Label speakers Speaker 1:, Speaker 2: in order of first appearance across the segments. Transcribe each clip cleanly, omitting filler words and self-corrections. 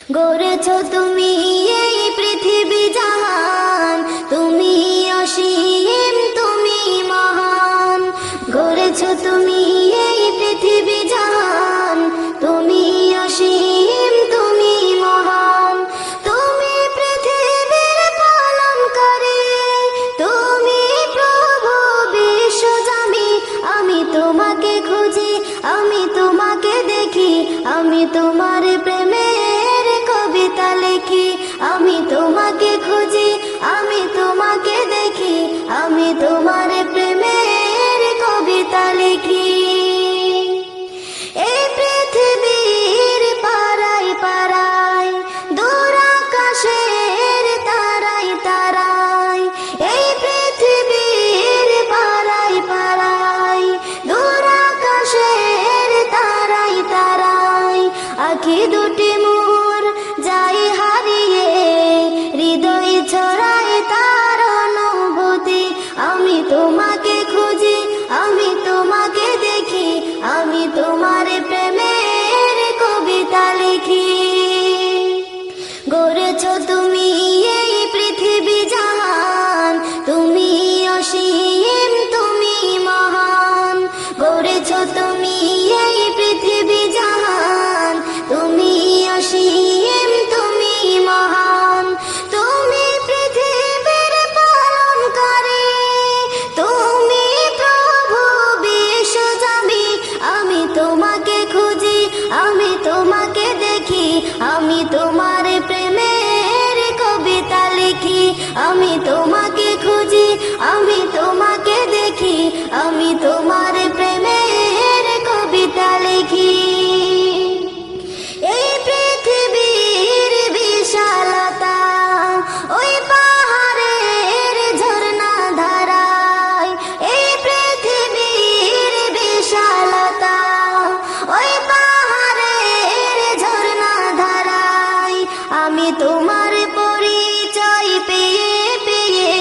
Speaker 1: গড়েছো তুমি এই পৃথিবী জাহান, তুমি অসীম, তুমি মহান। গড়েছো তুমি এই পৃথিবী জাহান, তুমি অসীম, তুমি মহান। তুমি পৃথিবীর পালনকারী, তুমি প্রভু বিশ্বজামি। আমি তোমাকে খুঁজি, আমি তোমাকে দেখি, আমি তোমার প্রেমের কবিতা লিখি। আমি তোমাকে খুঁজি, আমি তোমাকে দেখি, আমি তোমার প্রেমের কবিতা লিখি। এই পৃথিবীর পারায় পারায়, দূর আকাশের তারায় তারায়। এই পৃথিবীর পারায় পারায়, দূর আকাশের তারায় তারায়। আঁখি দুটি মোর যাই হারিয়ে, হৃদয় ছড়ায় তার অনুভূতি। আমি তোমাকে খুঁজি, আমি তোমাকে দেখি, আমি তোমার প্রেমের কবিতা লিখি। গড়েছো তুমি এই পৃথিবী জাহান, তুমি অসীম, তুমি মহান। গড়েছো তুমি এই পৃথিবী জাহান, তুমি অসীম, তুমি মহান। তুমি পৃথিবীর পালনকারী, তুমি প্রভু বিশ্বজামি। আমি তোমাকে খুঁজি, আমি তোমাকে দেখি, আমি তোমার প্রেমের কবিতা লিখি। আমি তোমাকে খুঁজি, আমি তোমাকে দেখি, আমি তোমার প্রেমের কবিতা লিখি। এই পৃথিবীর বিশালতা, ওই পাহাড়ের ঝর্ণা ধারায়। এই পৃথিবীর বিশালতা, ওই পাহাড়ের ঝর্ণা ধারায়। আমি তোমার পরিচয় পেয়ে পেয়ে,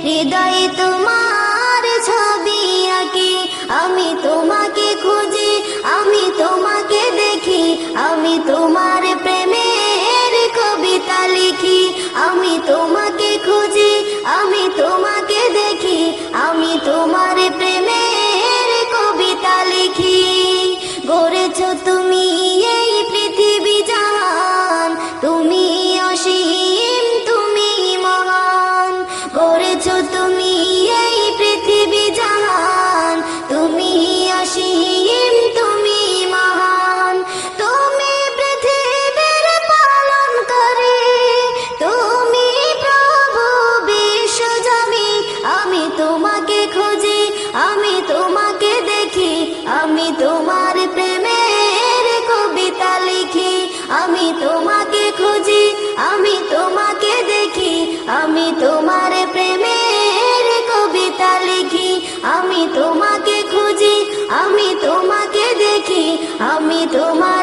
Speaker 1: হৃদয় তোমার ছবি আঁকি। আমি তোমাকে খুঁজি, আমি তোমাকে দেখি, আমি তোমার প্রেমের কবিতা লিখি। আমি তোমাকে খুঁজি, আমি তোমাকে দেখি, আমি তোমার প্রেমের কবিতা লিখি। গড়েছো তুমি এই পৃথিবী জাহান, তুমি অসীম, তুমি মহান। গড়েছো তুমি এই পৃথিবী জাহান, তুমি অসীম, তুমি মহান। তুমি পৃথিবীর পালনকারী, তুমি প্রভু বিশ্বজামি। আমি তোমাকে খুঁজি, আমি তোমাকে দেখি, আমি তোমার প্রেমের কবিতা লিখি। আমি তোমাকে খুঁজি, আমি তোমাকে দেখি, আমি তোমার প্রেমের কবিতা লিখি। আমি তোমাকে খুঁজি, আমি তোমাকে দেখি, আমি তোমার